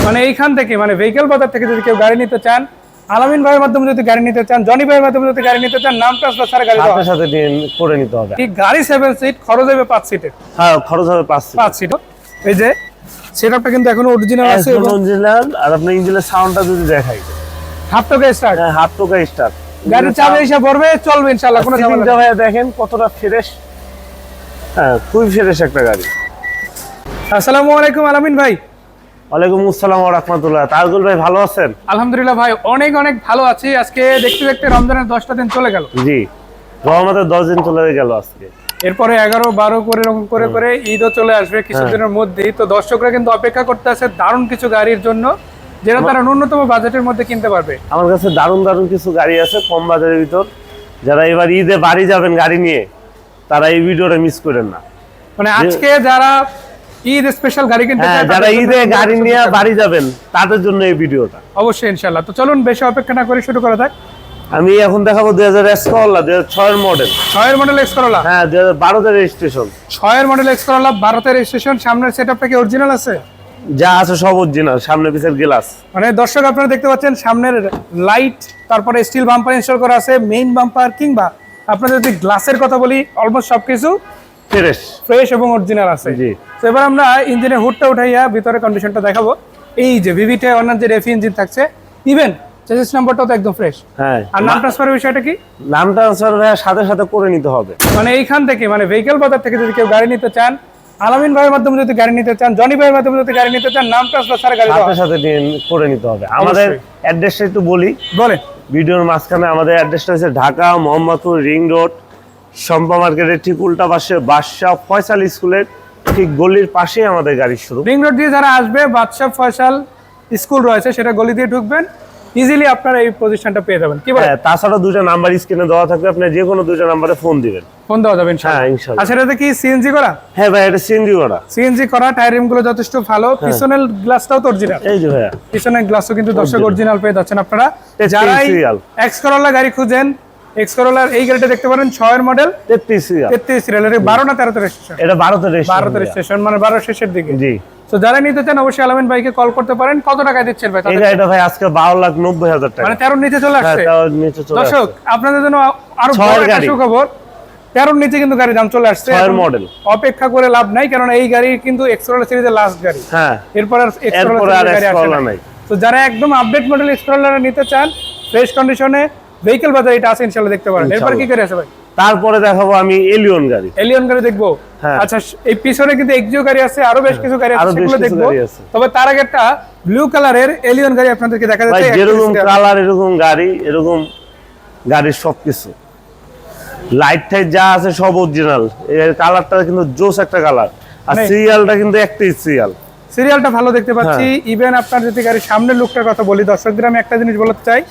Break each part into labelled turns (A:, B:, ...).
A: মানে এইখান থেকে মানে ভেহিকল বাজার থেকে যদি কেউ গাড়ি নিতে চান, আলামিন ভাইয়ের মাধ্যমে যদি গাড়ি নিতে চান, জনি ভাইয়ের মাধ্যমে যদি গাড়ি নিতে চান, নাম ট্রান্সফার ছাড়া গাড়ি
B: সাথে সাথে করে নিতে হবে।
A: ঠিক গাড়ি 7 সিট, খরচ হবে 5 সিটের।
B: হ্যাঁ, খরচ হবে 5
A: সিট। এই যে সেটআপটা কিন্তু এখনো অরিজিনাল আছে এবং
B: অরিজিনাল। আর আপনি ইঞ্জিনের সাউন্ডটা যদি দেখাই,
A: হাফ টোকা স্টার্ট।
B: হ্যাঁ, হাফ টোকা স্টার্ট।
A: গাড়ি চাবি এসে পড়বে, চলবে ইনশাআল্লাহ, কোনো ঝামেলা
B: নেই। ভাই দেখেন কতটা ফ্রেশ। হ্যাঁ, খুবই ফ্রেশ একটা গাড়ি।
A: আসসালামু আলাইকুম আলামিন ভাই।
B: ওয়ালাইকুম আসসালাম ওয়া রাহমাতুল্লাহ। তাজুল ভাই ভালো আছেন?
A: আলহামদুলিল্লাহ ভাই, অনেক অনেক ভালো আছি। আজকে দেখতে দেখতে রমজানের 10টা দিন চলে গেল।
B: জি, রহমতের 10 দিন চলে গেল আজকে।
A: এরপরে 11, 12 করে এরকম করে করে ঈদও চলে আসবে কিছুদিনের মধ্যেই। তো দর্শকরা কিন্তু অপেক্ষা করতে আছে দারুণ কিছু গাড়ির জন্য, যেটা তারা ন্যূনতম বাজেটের মধ্যে কিনতে পারবে।
B: আমার কাছে দারুণ দারুণ কিছু গাড়ি আছে কম বাজারের ভিতর। যারা এবার ঈদে বাড়ি যাবেন গাড়ি নিয়ে, তারা এই ভিডিওটা মিস করেন না।
A: মানে আজকে যারা ঈদ স্পেশাল গাড়ি কিনতে চায়,
B: যারা ঈদে গাড়ি নিয়ে বাড়ি যাবেন, তাদের জন্য এই ভিডিওটা
A: অবশ্যই ইনশাআল্লাহ। তো চলুন বেশি অপেক্ষা না করে শুরু করা যাক।
B: আমি এখন দেখাবো 2000 এক্স করোলা, 2006 এর মডেল।
A: 6 এর মডেল এক্স করোলা।
B: হ্যাঁ, 2012 এর রেজিস্ট্রেশন।
A: 6 এর মডেল এক্স করোলা, 12 তে রেজিস্ট্রেশন। সামনের সেটআপটা কি অরিজিনাল আছে?
B: যা আছে সব অরিজিনাল, সামনে পিছের গ্লাস।
A: মানে দর্শক আপনারা দেখতে পাচ্ছেন সামনের লাইট, তারপরে স্টিল বাম্পার ইনস্টল করা আছে, মেইন বাম্পার, কিংবা আপনারা যদি গ্লাসের কথা বলি, অলমোস্ট সবকিছু ফ্রেশ এবং অরিজিনাল আছে।
B: জি।
A: তো এবার আমরা ইঞ্জিনের হুডটা উঠাইয়া ভিতরে কন্ডিশনটা দেখাবো। এই যে ভিভিটা অন্যান্য যে রেফি ইঞ্জিন থাকছে, ইভেন চেসিস নাম্বারটাও তো একদম ফ্রেশ।
B: হ্যাঁ।
A: আর নাম ট্রান্সফারের বিষয়টা কি?
B: নাম ট্রান্সফার সাথে সাথে করে নিতে হবে।
A: মানে এইখান থেকে মানে ভেহিকল বাজার থেকে যদি কেউ গাড়ি নিতে চান, আলামিন ভাইয়ের মাধ্যমে যদি গাড়ি নিতে চান, জনি ভাইয়ের মাধ্যমে যদি গাড়ি নিতে চান, নাম ট্রান্সফার ছাড়া গাড়ি
B: সাথে সাথে করে নিতে হবে। আমাদের অ্যাড্রেসটা একটু বলি।
A: বলেন।
B: ভিডিওর মাঝখানে আমাদের অ্যাড্রেসটা হচ্ছে ঢাকা মোহাম্মদপুর রিং রোড, শম্পা মার্কেটের ঠিক উল্টা পাশে বাদশা ফয়সাল স্কুলের ঠিক গলির পাশেই আমাদের গাড়ির শোরুম।
A: রিং রোড দিয়ে যারা আসবে, বাদশা ফয়সাল স্কুল রয়েছে, সেটা গলি দিয়ে ঢুকবেন, ইজিলি আপনারা এই পজিশনটা পেয়ে যাবেন। কি বলেন?
B: তাছাড়া দুটো নাম্বার স্ক্রিনে দেওয়া থাকবে, আপনি যে কোনো দুটো নাম্বারে ফোন দিবেন,
A: ফোন দেওয়া যাবে ইনশাআল্লাহ।
B: হ্যাঁ, ইনশাআল্লাহ।
A: আচ্ছা, এটা কি সিএনজি করা?
B: হ্যাঁ ভাই, এটা সিএনজি করা।
A: সিএনজি করা, টায়ার রিমগুলো যথেষ্ট ভালো, পিছনের গ্লাসটাও তো অরিজিনাল।
B: এই যে ভাইয়া,
A: পিছনের গ্লাসও কিন্তু দর্শক অরিজিনাল পেয়ে যাচ্ছেন আপনারা। যারা এক্স করোলা গাড়ি খুঁজেন, এক্স করোলার এই গাড়িটা দেখতে পারেন। 6 এর মডেল,
B: 33
A: সিরিয়াল। এটা 12 না 13 তে রেজিস্ট্রেশন?
B: এটা 12 তে
A: রেজিস্ট্রেশন, মানে 12 শেষের দিকে।
B: জি।
A: তো যারা নিতে চান অবশ্যই আলামিন ভাইকে কল করতে পারেন। কত টাকা দিচ্ছেন ভাই?
B: এই গাড়িটা ভাই আজকে 12,90,000 টাকা।
A: মানে 13 নিচে চলে আসছে।
B: হ্যাঁ, নিচে চলে আসছে।
A: দর্শক আপনাদের জন্য আরো বড় একটা সুখবর, 13 নিচে কিন্তু গাড়ির দাম চলে আসছে।
B: 6 এর মডেল।
A: অপেক্ষা করে লাভ নাই, কারণ এই গাড়ি কিন্তু এক্সপ্লোরার সিরিজের লাস্ট গাড়ি।
B: হ্যাঁ,
A: এরপর আর এক্সপ্লোরার গাড়ি আসে না। তো যারা একদম আপডেট মডেল এক্সপ্লোরার নিতে চান, ফ্রেশ কন্ডিশনে, ভেহিকল বাজার এটা আছে, ইনশাআল্লাহ দেখতে পারেন। এরপর কি করে আছে ভাই?
B: তারপরে দেখাবো আমি এলিয়ন গাড়ি।
A: এলিয়ন গাড়ি দেখবো। আচ্ছা, এই পিছনে কিন্তু এক্সিও গাড়ি আছে, আরো বেশ কিছু গাড়ি আছে, সেগুলো দেখবো। তবে তার আগে একটা ব্লু কালারের এলিয়ন গাড়ি আপনাদেরকে দেখা যাচ্ছে।
B: যেরকম কালার এরকম গাড়ি, এরকম গাড়ির সবকিছু লাইট টাইট যা আছে সব অরিজিনাল। এর কালারটা কিন্তু জোস একটা কালার, আর সিরিয়ালটা কিন্তু একটাই
A: সিরিয়ালটা ভালো দেখতে পাচ্ছি। ইভেন আপনার যদি গাড়ির সামনের লুকটার কথা বলি, দর্শকদের আমি একটা জিনিস বলতে চাই,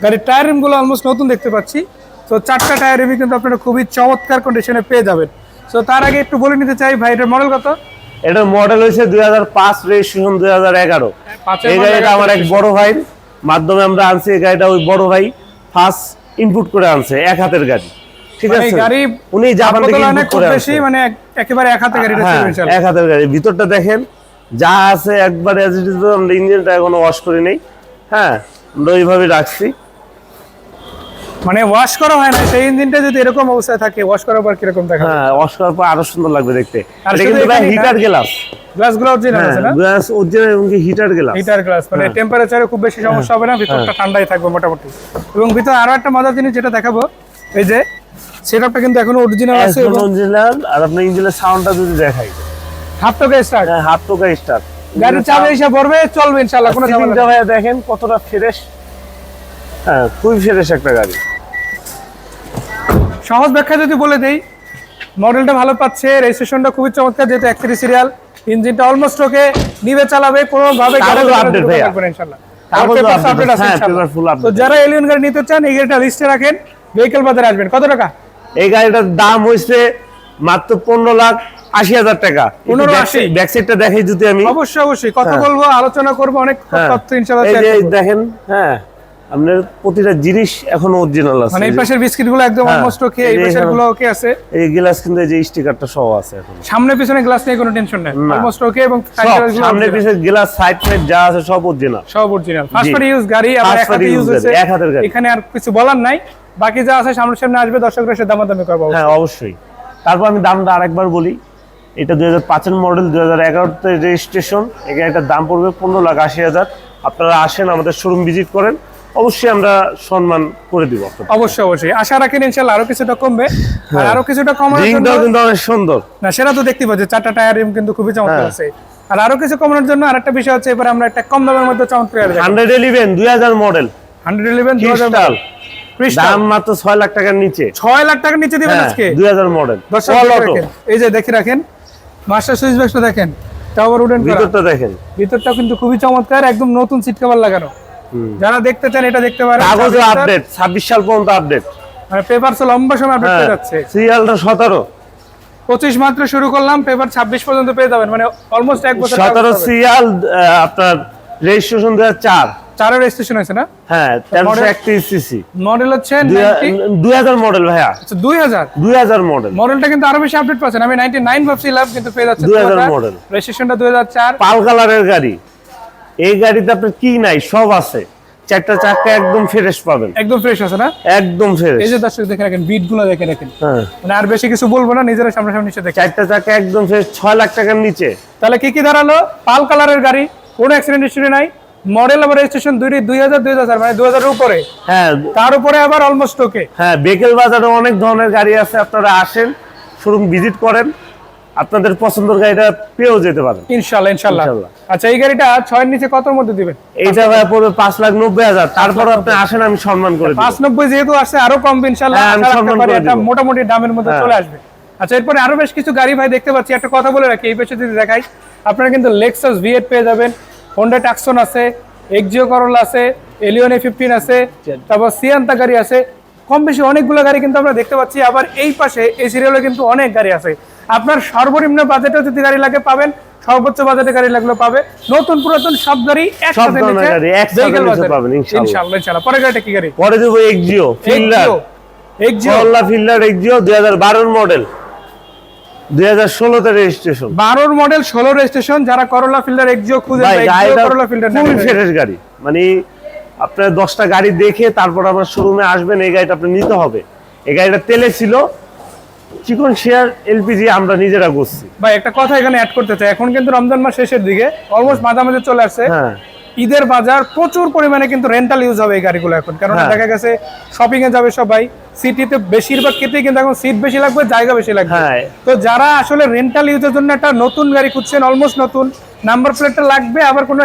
A: গাড়ির টায়ার রিমগুলো অলমোস্ট নতুন দেখতে পাচ্ছি। তো 4টা টায়ার রিমই কিন্তু আপনারা খুবই চমৎকার কন্ডিশনে পেয়ে যাবেন। তো তার আগে একটু বলে নিতে চাই ভাই, এটার মডেল কত?
B: এটার মডেল হয়েছে 2005, রেজিস্ট্রেশন 2011। এই গাড়িটা আমার এক বড় ভাইয়ের মাধ্যমে আমরা আনছি। এই গাড়িটা ওই বড় ভাই ফার্স্ট ইনপুট করে আনছে, এক হাতের গাড়ি। ঠিক আছে,
A: গাড়ি
B: উনি জাপান থেকে ইনপুট করে আনছে।
A: মানে একেবারে এক হাতের গাড়ি।
B: এক হাতের গাড়ি। ভিতরটা দেখেন যা আছে একবারে অ্যাজ ইট ইজ। আমরা ইঞ্জিনটা এখনো ওয়াশ করি নাই। হ্যাঁ, আমরা ওইভাবে রাখছি।
A: মানে ওয়াশ করা হয় না, সেই ইঞ্জিনটা যদি এরকম অবস্থায় থাকে, ওয়াশ করার পর কিরকম দেখাবে?
B: হ্যাঁ, ওয়াশ করার পর আরো সুন্দর লাগবে দেখতে। এটা কিন্তু ভাই হিটার গ্লাস।
A: গ্লাসগুলো অরিজিনাল আছে না?
B: গ্লাস অরিজিনাল এবং হিটার গ্লাস।
A: হিটার গ্লাস মানে টেম্পারেচারে খুব বেশি সমস্যা হবে না, ভিতরটা ঠান্ডাই থাকবে মোটামুটি। এবং ভিতরে আরো একটা মজার জিনিস যেটা দেখাবো, এই যে সেটআপটা কিন্তু এখনো অরিজিনাল আছে এবং
B: অরিজিনাল। আর আপনি ইঞ্জিনের সাউন্ডটা যদি দেখাই,
A: হাফ টোকা স্টার্ট।
B: হ্যাঁ, হাফ টোকা স্টার্ট।
A: গাড়ি চাবি এসে পড়বে, চলবে ইনশাআল্লাহ, কোনো ঝামেলা নেই।
B: ভাই দেখেন কতটা ফ্রেশ। হ্যাঁ, খুবই ফ্রেশ একটা গাড়ি।
A: সহজ ব্যাখ্যা যদি বলে দেই, মডেলটা ভালো পাচ্ছে, রেজিস্ট্রেশনটা খুবই চমৎকার, যেহেতু 31 সিরিয়াল, ইঞ্জিনটা অলমোস্ট ওকে, নিবে চালাবে, কোনো ভাবে গাড়ি আপডেট হবে ইনশাআল্লাহ। তো যারা এলিয়ন গাড়ি নিতে চান, এই গাড়িটা লিস্টে রাখেন, ভেহিকল বাজারে আসবেন। কত টাকা?
B: এই গাড়িটার দাম হইছে মাত্র 15,80,000 টাকা।
A: 15,80।
B: ব্যাক সাইডটা দেখাই যদি আমি।
A: অবশ্যই কথা বলবো, আলোচনা করবো, অনেক তথ্য ইনশাআল্লাহ।
B: এই যে দেখেন, হ্যাঁ, আপনার প্রতিটা জিনিস এখন অরিজিনাল আছে।
A: মানে এই পাশের বিস্কিট গুলো একদম অলমোস্ট ওকে, এই পাশের গুলো ওকে আছে।
B: এই গ্লাস কিন্তু এই যে স্টিকারটা সহ আছে এখন।
A: সামনে পিছনে গ্লাস নিয়ে কোনো টেনশন নেই, অলমোস্ট ওকে। এবং
B: সামনে পিছনে গ্লাস সাইড সাইড যা আছে সব অরিজিনাল,
A: সব অরিজিনাল। ফার্স্ট পার্টি ইউজ গাড়ি, আবার এক হাতে ইউজ হচ্ছে,
B: এক হাতের গাড়ি।
A: এখানে আর কিছু বলার নাই। বাকি যা আছে সামনে সামনে আসবে, দর্শকরা এসে দামাদামি করবে।
B: হ্যাঁ অবশ্যই। তারপর আমি দামটা আরেকবার বলি, এটা 2005 এর মডেল, 2011 তে রেজিস্ট্রেশন। এই গাড়িটার দাম পড়বে 15,80,000। আপনারা আসেন, আমাদের শোরুম ভিজিট করেন, অবশ্যই আমরা সম্মান করে দিব আপনাদের।
A: অবশ্যই অবশ্যই, আশা রাখেন ইনশাআল্লাহ আরো কিছুটা কমবে। আর আরো কিছুটা কমানোর জন্য
B: রিংটাও কিন্তু অনেক সুন্দর
A: না, সেটা তো দেখতে পাচ্ছি, 4টা টায়ার রিম কিন্তু খুবই চমৎকার আছে। আর আরো কিছু কমানোর জন্য আরেকটা বিষয় হচ্ছে, এবার আমরা একটা কম দামের মধ্যে চমৎকার
B: 111 2000 মডেল,
A: 111
B: ক্রিস্টাল,
A: 2000
B: দাম মাত্র 6 লাখ টাকার নিচে।
A: 6 লাখ টাকার নিচে দিবেন আজকে?
B: 2000 মডেল,
A: দর্শক দেখেন, এই যে দেখে রাখেন, মাস্টার সুইচ বক্সটা দেখেন, টাওয়ার উডেন করা,
B: ভিতরটা দেখেন,
A: ভিতরটাও কিন্তু খুবই চমৎকার, একদম নতুন সিট কভার লাগানো। যারা দেখতে চান এটা দেখতে পারেন।
B: কাগজে আপডেট, 26 সাল পর্যন্ত আপডেট,
A: মানে পেপারস লম্বা সময় আপডেট হয়ে যাচ্ছে।
B: সিরিয়ালটা 17,
A: 25 মাত্র শুরু করলাম, পেপার 26 পর্যন্ত পেয়ে যাবেন, মানে অলমোস্ট এক বছর।
B: 17 সিরিয়াল, আপনার রেজিস্ট্রেশন 2004,
A: 4 রেজিস্ট্রেশন হয়েছে না?
B: হ্যাঁ 1331 সিসি
A: মডেল হচ্ছে
B: 2000 মডেল ভাইয়া।
A: আচ্ছা 2000
B: মডেল।
A: মডেলটা কিন্তু আরো বেশি আপডেট পাচ্ছেন, আমি 99 ভাবছিলাম, কিন্তু পেয়ে যাচ্ছে
B: 2000 মডেল।
A: রেজিস্ট্রেশনটা 2004।
B: পাল কালারের গাড়ি, এই গাড়িতে আপনার কি নাই সব আছে। 4টা চাকা একদম ফ্রেশ পাবেন,
A: একদম ফ্রেশ আছে না?
B: একদম ফ্রেশ।
A: এই যে দর্শক দেখে রাখেন, বিট গুলো দেখে রাখেন।
B: হ্যাঁ,
A: মানে আর বেশি কিছু বলবো না, নিজেরা সামনাসামনি এসে দেখেন।
B: 4টা চাকা একদম ফ্রেশ, 6 লাখ টাকার নিচে।
A: তাহলে কি কি দাঁড়ালো? পাল কালারের গাড়ি, কোনো অ্যাক্সিডেন্ট হিস্ট্রি নাই, মডেল আবার রেজিস্ট্রেশন 2000 মানে 2000 এর উপরে।
B: হ্যাঁ,
A: তার উপরে আবার অলমোস্ট ওকে।
B: হ্যাঁ, বেকেল বাজারে অনেক ধরনের গাড়ি আছে, আপনারা আসেন, শোরুম ভিজিট করেন, আপনাদের পছন্দের গাড়িটা পেয়েও যেতে পারেন
A: ইনশাআল্লাহ ইনশাআল্লাহ। আচ্ছা, এই গাড়িটা 6 এর নিচে কতর মধ্যে দিবেন?
B: এইটা ভাই পড়বে 5,90,000। তারপর আপনি আসেন, আমি সম্মান করে দিই।
A: 590 যেহেতু আসছে, আরো কমবে ইনশাআল্লাহ।
B: হ্যাঁ, আমি সম্মান করে
A: এটা
B: দিব।
A: মোটামুটি দামের মধ্যে চলে আসবে। আচ্ছা, এরপরে আরো বেশ কিছু গাড়ি ভাই দেখতে পাচ্ছি। একটা কথা বলে রাখি, এই পাশে যদি দেখাই, আপনারা কিন্তু লেক্সাস V8 পেয়ে যাবেন, হোন্ডা টাকসন আছে, এক্সিও করোলা আছে, এলিয়ন A15 আছে, তারপর সিয়ান্তা গাড়ি আছে, কম বেশি অনেকগুলো গাড়ি কিন্তু আমরা দেখতে পাচ্ছি। আবার এই পাশে এই সিরিয়ালে কিন্তু অনেক গাড়ি আছে। আপনার সর্বনিম্ন বাজেটে যদি গাড়ি লাগে পাবেন, সর্বোচ্চ বাজেটে গাড়ি লাগলে পাবে। নতুন পুরাতন সব গাড়ি একসাথে নিচে
B: পাবেন
A: ইনশাআল্লাহ ইনশাআল্লাহ। পরে গাড়িটা কি গাড়ি?
B: পরে দেব এক্সিও ফিল্ডার, করোলা ফিল্ডার এক্সিও 2012 মডেল, 2016 তে রেজিস্ট্রেশন।
A: 12 model 16 registration. যারা করোলা ফিল্ডার এক্সিও খুঁজে, করোলা ফিল্ডার
B: খুবই ফ্রেশ গাড়ি। মানে আপনার 10টা গাড়ি দেখে তারপর আমার শোরুমে আসবেন, এই গাড়িটা আপনি নিতে হবে। এই গাড়িটা তেলে ছিল, চিকন শেয়ার এলপিজি আমরা নিজেরা করছি।
A: ভাই একটা কথা এখানে অ্যাড করতে চাই, এখন কিন্তু রমজান মাস শেষের দিকে, অলমোস্ট মাঝামাঝি চলে আসছে।
B: হ্যাঁ,
A: ঈদের বাজার, প্রচুর পরিমাণে কিন্তু রেন্টাল ইউজ হবে এই গাড়িগুলো এখন। কারণ দেখা গেছে শপিং এ যাবে সবাই, সিটিতে বেশিরভাগ ক্ষেত্রে কিন্তু এখন সিট বেশি লাগবে, জায়গা বেশি লাগবে। তো যারা আসলে রেন্টাল ইউজের জন্য একটা নতুন গাড়ি খুঁজছেন, অলমোস্ট নতুন, নাম্বার প্লেটটা লাগবে, আবার কোনো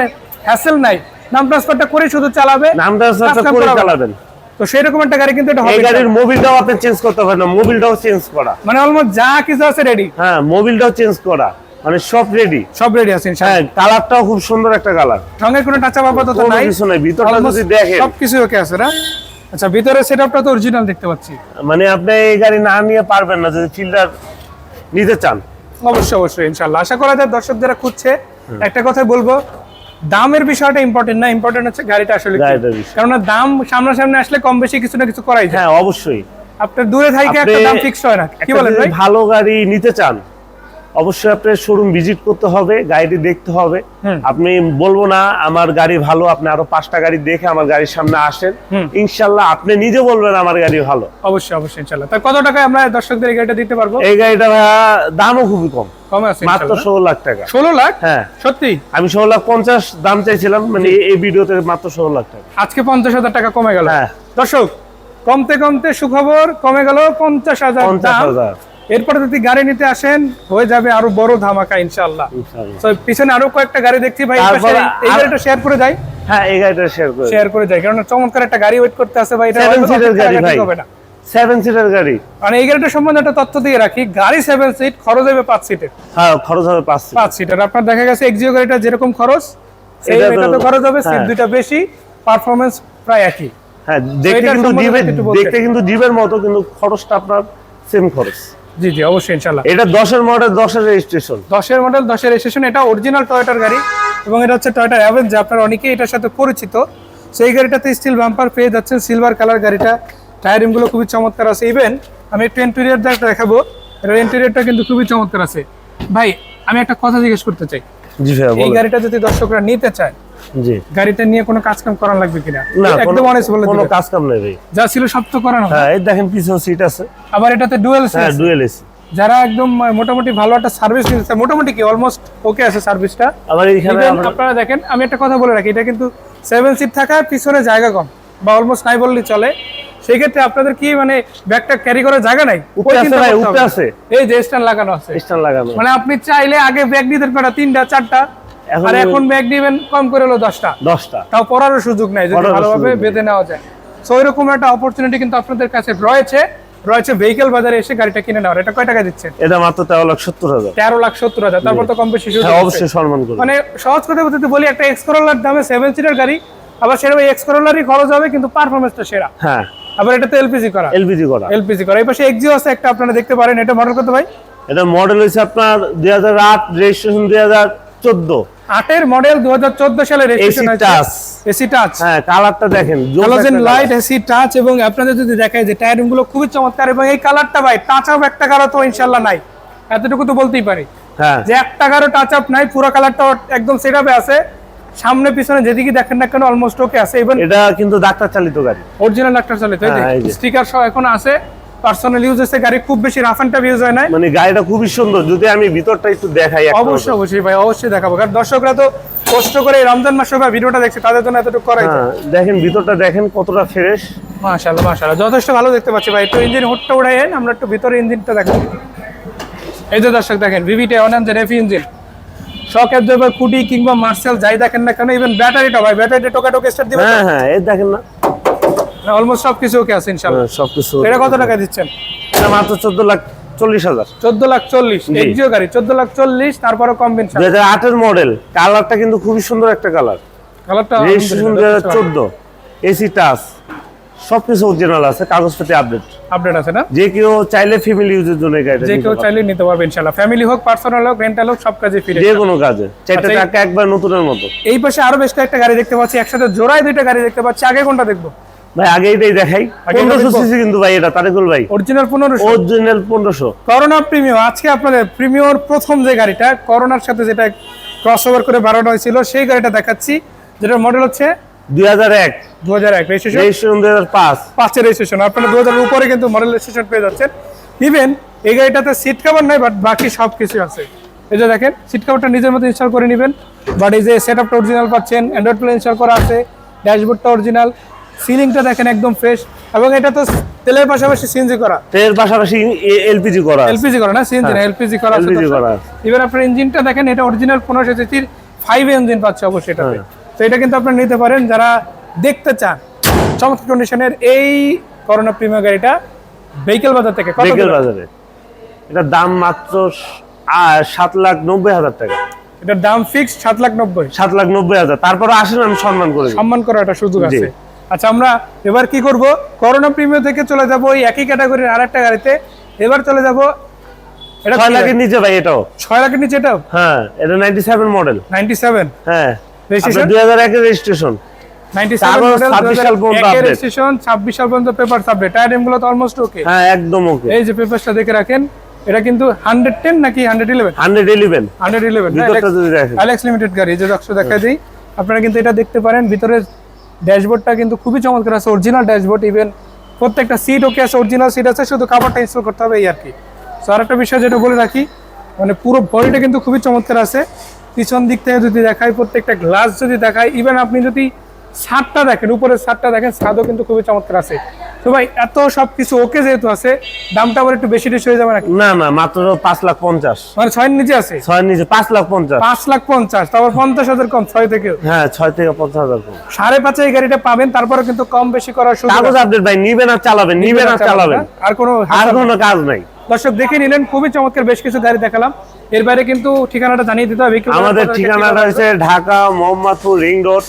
A: হ্যাসেল নাই, নাম ট্রান্সফারটা করে শুধু চালাবে,
B: নাম ট্রান্সফারটা করে চালাবেন।
A: তো সেই রকম একটা গাড়ি কিন্তু এটা হবে।
B: এই গাড়ির মোবিলটাও আপনি চেঞ্জ করতে পারেন না, মোবিলটাও চেঞ্জ করা,
A: মানে অলমোস্ট যা কিছু আছে রেডি।
B: হ্যাঁ, মোবিলটাও চেঞ্জ করা, মানে সব রেডি,
A: সব রেডি আছে ইনশাআল্লাহ।
B: হ্যাঁ, কালারটাও খুব সুন্দর একটা কালার,
A: রঙের কোনো টাচ আপ আপাতত নাই,
B: কিছু নাই। ভিতরটা যদি দেখেন
A: সবকিছু ওকে আছে না? আচ্ছা, ভিতরে সেটআপটা তো অরিজিনাল দেখতে পাচ্ছি।
B: মানে আপনি এই গাড়ি না নিয়ে পারবেন না যদি ফিল্ডার নিতে চান।
A: অবশ্যই অবশ্যই ইনশাআল্লাহ। আশা করা যায় দর্শক যারা খুঁজছে, একটা কথাই বলবো, দামের বিষয়টা ইম্পর্টেন্ট না, ইম্পর্টেন্ট হচ্ছে গাড়িটা আসলে কি। কারণ দাম সামনাসামনি আসলে কম বেশি কিছু না কিছু করাই যায়।
B: হ্যাঁ, অবশ্যই।
A: আপনার দূরে থেকে একটা দাম ফিক্স হয় না, কি বলেন ভাই?
B: ভালো গাড়ি নিতে চান, অবশ্যই আপনার শোরুম ভিজিট করতে হবে, গাড়িটি দেখতে হবে। আপনি বলবো না আমার গাড়ি ভালো, আপনি আরো 5টা গাড়ি দেখে আমার গাড়ির সামনে আসেন, ইনশাআল্লাহ আপনি নিজে বলবেন আমার গাড়ি ভালো।
A: অবশ্যই অবশ্যই ইনশাআল্লাহ। তাই কত টাকায় আমরা দর্শকদের এই গাড়িটা দিতে পারবো?
B: এই গাড়িটা দামও খুবই কম,
A: কমে আছে
B: মাত্র 16 লাখ টাকা।
A: 16 লাখ?
B: হ্যাঁ
A: সত্যি?
B: আমি 16,50,000 দাম চাইছিলাম, মানে এই ভিডিওতে মাত্র 16 লাখ টাকা।
A: আজকে 50,000 টাকা কমে গেল।
B: হ্যাঁ
A: দর্শক, কমতে কমতে সুখবর, কমে গেল 50,000 দাম। এরপরে যদি গাড়ি নিতে আসেন, হয়ে যাবে আরো বড় ধামাকা ইনশাআল্লাহ। তো পিছনে আরো কয়েকটা গাড়ি দেখছি ভাই, এই গাড়িটা শেয়ার করে যাই।
B: হ্যাঁ, এই গাড়িটা শেয়ার করে
A: যাই, কারণ চমৎকার একটা গাড়ি ওয়েট করতে আছে ভাই। এটা
B: 7 সিটার গাড়ি ভাই, 7 সিটার গাড়ি।
A: মানে এই গাড়িটার সম্বন্ধে একটা তথ্য দিয়ে রাখি, গাড়ি 7 সিট, খরচ হবে 5 সিটের।
B: হ্যাঁ, খরচ হবে 5
A: সিটের। আপনার দেখা গেছে এক্সিও গাড়িটা যেরকম খরচ, এটা তো খরচ হবে, সিট দুটো বেশি, পারফরম্যান্স প্রায় একই।
B: হ্যাঁ, দেখতে কিন্তু জিপের মতো, কিন্তু খরচটা আপনার সেম খরচ।
A: জি জি, অবশ্যই ইনশাআল্লাহ।
B: এটা 10 এর মডেল, 10 এর রেজিস্ট্রেশন,
A: 10 এর মডেল, 10 এর রেজিস্ট্রেশন। এটা অরিজিনাল টয়োটার গাড়ি এবং এটা হচ্ছে টয়োটা অ্যাভেঞ্জার। আপনারা অনেকেই এটার সাথে পরিচিত। সেই গাড়িটাতে স্টিল বাম্পার পেয়ে যাচ্ছেন, সিলভার কালার গাড়িটা, টায়ারিং গুলো খুবই চমৎকার আছে। ইভেন আমি একটু ইন্টেরিয়র দেখাবো, এর ইন্টেরিয়রটা কিন্তু খুবই চমৎকার আছে। ভাই আমি একটা কথা জিজ্ঞেস করতে চাই,
B: জি ভাইয়া
A: এই
B: বলেন।
A: গাড়িটা যদি দর্শকরা নিতে চায়,
B: জি
A: গাড়িটা নিয়ে কোনো কাজ কাম করানো লাগবে কিনা?
B: না,
A: একদম অনেস্ট বলে
B: কোনো
A: দিবেন।
B: কাজ কাম নাই ভাই।
A: যা ছিল সব তো করানো।
B: হ্যাঁ এই দেখেন পিছনে সিট আছে,
A: আবার এটাতে ডুয়েল
B: হ্যাঁ ডুয়েল এসি।
A: যারা একদম মোটামুটি ভালো একটা সার্ভিস দিচ্ছে, মোটামুটি কি অলমোস্ট ওকে আছে সার্ভিসটা।
B: আবার এইখানে
A: আপনারা দেখেন, আমি একটা কথা বলে রাখি, এটা কিন্তু 7 সিট থাকায় পিছনে জায়গা কম বা অলমোস্ট নাই বললেই চলে। সেই ক্ষেত্রে আপনাদের কি মানে ব্যাগটা ক্যারি করার জায়গা নাই?
B: উপরে আছে ভাই, উপরে আছে,
A: এই যে স্ট্যান্ড লাগানো আছে,
B: স্ট্যান্ড লাগানো।
A: মানে আপনি চাইলে আগে ব্যাগ নিতে পারেন 3টা 4টা, আর এখন ব্যাগ দিবেন কম করে হলো 10টা, তাও পড়ারও সুযোগ নাই যদি ভালোভাবে বেঁধে নেওয়া যায়। সো এরকম একটা অপরচুনিটি কিন্তু আপনাদের কাছে রয়েছে ভেহিকল বাজারে এসে গাড়িটা কিনে নেওয়ার। এটা কয় টাকা দিচ্ছেন?
B: এটা মাত্র 13,70,000।
A: 13,70,000। তারপর তো কম বেশি সুযোগ
B: হ্যাঁ
A: আছে।
B: অবশ্যই সম্মান করব।
A: মানে সহজ কথা বলতে বলি, একটা এক্স করোলার দামে 7 সিটার গাড়ি, আবার সেটা ওই এক্স করোলারই খরচ হবে কিন্তু পারফরম্যান্সটা সেরা।
B: হ্যাঁ
A: আবার এটাতে এলপিজি করা,
B: এলপিজি করা।
A: এই পাশে এক্সিও আছে একটা, আপনারা দেখতে পারেন। এটা মডেল কত ভাই?
B: এটা মডেল হইছে আপনার 2008, রেজিস্ট্রেশন 2014।
A: 8 এর মডেল, 2014 সালে রেজিস্ট্রেশন আছে। এসি টাচ,
B: হ্যাঁ কালারটা দেখেন,
A: হ্যালোজেন লাইট, এসি টাচ। এবং আপনাদের যদি দেখায় যে টায়ারিং গুলো খুবই চমৎকার, এবং এই কালারটা ভাই টাচ আপ একটা কালার তো ইনশাআল্লাহ নাই, এতটুকু তো বলতেই পারি
B: হ্যাঁ
A: যে একটা কারো টাচ আপ নাই, পুরো কালারটা একদম সেটআপে আছে। সামনে পিছনে যেদিকে দেখেন না কেন অলমোস্ট ওকে আছে। এবং
B: এটা কিন্তু ডাক্তার চালিত গাড়ি,
A: অরিজিনাল ডাক্তার চালিত, এই
B: হ্যাঁ, এই
A: যে
B: যে।
A: স্টিকার সহ এখন আছে। পার্সোনাল ইউজ আছে গাড়ি, খুব বেশি রাফ এন্ড টাফ ইউজ হয় না।
B: মানে গাড়িটা খুবই সুন্দর। যদি আমি ভিতরটা একটু দেখাই একটা
A: অবশ্যই ভাই, অবশ্যই দেখাবো, কারণ দর্শকরা তো কষ্ট করে এই রমজান মাসে ভাই ভিডিওটা দেখছে, তাদের জন্য এতটুকু করাই।
B: হ্যাঁ দেখেন ভিতরটা দেখেন কতটা ফ্রেশ।
A: মাশাআল্লাহ যথেষ্ট ভালো দেখতে পাচ্ছি ভাই। একটু ইঞ্জিন হুডটা উড়াইয়েন, আমরা একটু ভিতরে ইঞ্জিনটা দেখাই। এই যে দর্শক দেখেন, VVT 1 F engine, shock absorber, কুডি কিংবা মার্সেল যাই দেখেন না কেন, ইভেন ব্যাটারিটা ভাই, ব্যাটারিটা টোকা স্টার্ট দিবেন।
B: হ্যাঁ এই দেখেন না,
A: অলমোস্ট সবকিছু ওকে আছে ইনশাআল্লাহ।
B: সবকিছু।
A: এটা কত টাকা দিচ্ছেন?
B: এটা মাত্র 14,40,000।
A: 14,40,000 এক্সিও গাড়ি, 14,40,000, তারপরে কম্বিনেশন।
B: 2008 এর মডেল, কালারটা কিন্তু খুবই সুন্দর একটা কালার।
A: কালারটা
B: রেজিস্ট্রেশন 2014, এসি টাচ, সবকিছু অরিজিনাল আছে, কাগজপত্র
A: আপডেট আছে না?
B: যে কেউ চাইলে ফ্যামিলি ইউজের জন্য এই গাড়িটা
A: যে
B: নিতে
A: কেউ
B: পারবে।
A: চাইলে নিতে পারবে ইনশাআল্লাহ, ফ্যামিলি হোক, পার্সোনাল হোক, রেন্টাল হোক, সব কাজে ফিরে।
B: যে কোনো কাজে, চারটা
A: আচ্ছা,
B: চাকা একবার নতুনের মতো।
A: এই পাশে আরো বেশ কয়েকটা গাড়ি দেখতে পাচ্ছি, একসাথে জোড়ায় 2টা গাড়ি দেখতে পাচ্ছি। আগে কোনটা দেখবো
B: ভাই? আগে এটাই দেখাই।
A: আগে এটা
B: 1500
A: দেখবো?
B: সিসি কিন্তু ভাই, এটা তারেকুল ভাই
A: অরিজিনাল 1500,
B: অরিজিনাল 1500।
A: Corona premium. আজকে আপনাদের প্রিমিয়র প্রথম যে গাড়িটা করোনার সাথে যেটা ক্রসওভার করে বানানো হয়েছিল, সেই গাড়িটা দেখাচ্ছি, যেটার মডেল হচ্ছে
B: 2001,
A: 2001, রেজিস্ট্রেশন
B: রেজিস্ট্রেশন 2005।
A: 5 রেজিস্ট্রেশন। আপনারা 2000 এর উপরে কিন্তু মডেল রেজিস্ট্রেশন পেয়ে যাচ্ছেন। ইভেন এই গাড়িটাতে সিট কভার নাই, বাট বাকি সব কিছু আছে। এই যে দেখেন, সিট কভারটা নিজের মতো ইনস্টল করে নেবেন, বাট এই যে সেটআপটা অরিজিনাল পাচ্ছেন, অ্যান্ড্রয়েড প্লে ইনস্টল করা আছে, ড্যাশবোর্ডটা অরিজিনাল, সিলিংটা দেখেন একদম ফ্রেশ। এবং এটা তো তেলের পাশাপাশি সিএনজি করা,
B: এর পাশাপাশি এলপিজি করা আছে।
A: এলপিজি করা না, সিএনজি না, এলপিজি করা আছে।
B: LPG করা আছে।
A: এবার আপনার ইঞ্জিনটা দেখেন, এটা অরিজিনাল 1500 সিসির 5 ইঞ্জিন পাচ্ছে অবশ্যই এটাতে। তো এটা কিন্তু আপনারা নিতে পারেন যারা দেখতে চান চমৎকার কন্ডিশনের এই করোনা প্রিমিয়াম গাড়িটা ভেহিকল বাজার থেকে। কত
B: ভেহিকল বাজারে এটার দাম মাত্র 7,90,000 টাকা।
A: এটার দাম ফিক্সড 7,90,000।
B: 7,90,000। তারপরে আসেন, আমি সম্মান করে দিই।
A: সম্মান করার একটা সুযোগ
B: জি।
A: আছে। আচ্ছা, আমরা এবার কি করব, করোনা প্রিমিয়াম থেকে চলে যাব ওই একই ক্যাটাগরির আরেকটা গাড়িতে। এবার চলে যাব, এটা
B: 6 লাখের নিচে ভাই এটাও।
A: 6 লাখের নিচে এটাও?
B: হ্যাঁ এটা 97 মডেল।
A: 97,
B: হ্যাঁ
A: রেজিস্ট্রেশন
B: 2001 এর রেজিস্ট্রেশন।
A: 97
B: তারপর
A: মডেল,
B: 26 সাল পর্যন্ত আপডেট।
A: রেজিস্ট্রেশন 26 সাল পর্যন্ত পেপার আপডেট। টায়ারিং গুলো তো অলমোস্ট ওকে।
B: হ্যাঁ একদম ওকে।
A: এই যে পেপারটা দেখে রাখেন, এটা কিন্তু 110 নাকি 111?
B: 111।
A: 111
B: ভিতরটা যদি দেখেন,
A: অ্যালেক্স লিমিটেড গাড়ি। যে দর্শক দেখা দিই, আপনারা কিন্তু এটা দেখতে পারেন। ভিতরে ড্যাশবোর্ডটা কিন্তু খুবই চমৎকার আছে, অরিজিনাল ড্যাশবোর্ড। ইভেন প্রত্যেকটা সিট ওকে আছে, অরিজিনাল সিট আছে, শুধু কাভারটা ইনস্টল করতে হবে এই আর কি। সো আরেকটা বিষয় যেটা বলে রাখি, মানে পুরো বডিটা কিন্তু খুবই চমৎকার আছে। পিছন দিক থেকে যদি দেখাই, প্রত্যেকটা গ্লাস যদি দেখাই, ইভেন আপনি যদি ছাদটা দেখেন, উপরের ছাদটা দেখেন, ছাদও কিন্তু খুবই চমৎকার আছে। তো ভাই এত সবকিছু ওকে যেহেতু আছে, দামটা আবার একটু বেশি হয়ে যাবে নাকি?
B: না না, মাত্র 5,50,000।
A: মানে 6 এর নিচে আছে?
B: 6 নিচে 5,50,000।
A: 5,50,000, তারপর 50,000 কম 6 থেকে।
B: হ্যাঁ 6 থেকে 50,000 কম।
A: 5.5 এই গাড়িটা পাবেন, তারপরে কিন্তু কম বেশি করার সুযোগ
B: কাগজ
A: আছে।
B: আপডেট ভাই, নিবেন আর চালাবেন, নিবেন আর চালাবেন,
A: আর কোনো
B: কাজ নাই।
A: দর্শক দেখে নিলেন, খুবই চমৎকার বেশ কিছু গাড়ি দেখালাম। এর বাইরে কিন্তু ঠিকানাটা জানিয়ে দিতে হবে।
B: আমাদের ঠিকানাটা হচ্ছে ঢাকা মোহাম্মদপুর রিং রোড,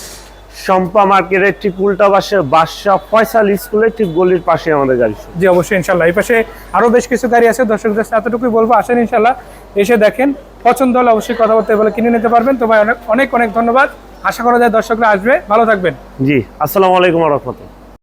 B: শম্পা মার্কেটের ঠিক উল্টা পাশে বাদশা ফয়সাল স্কুলের ঠিক গলির পাশে আমাদের গাড়ি।
A: জি অবশ্যই ইনশাল্লাহ। এই পাশে আরো বেশ কিছু গাড়ি আছে, দর্শকদের সাথে এতটুকুই বলবো, আসেন ইনশাল্লাহ, এসে দেখেন, পছন্দ হলে অবশ্যই কথাবার্তা বলে কিনে নিতে পারবেন। তো ভাই অনেক অনেক ধন্যবাদ। আশা করা যায় দর্শকরা আসবে। ভালো থাকবেন।
B: জি, আসসালামু আলাইকুম ওয়া রাহমাতুল্লাহ।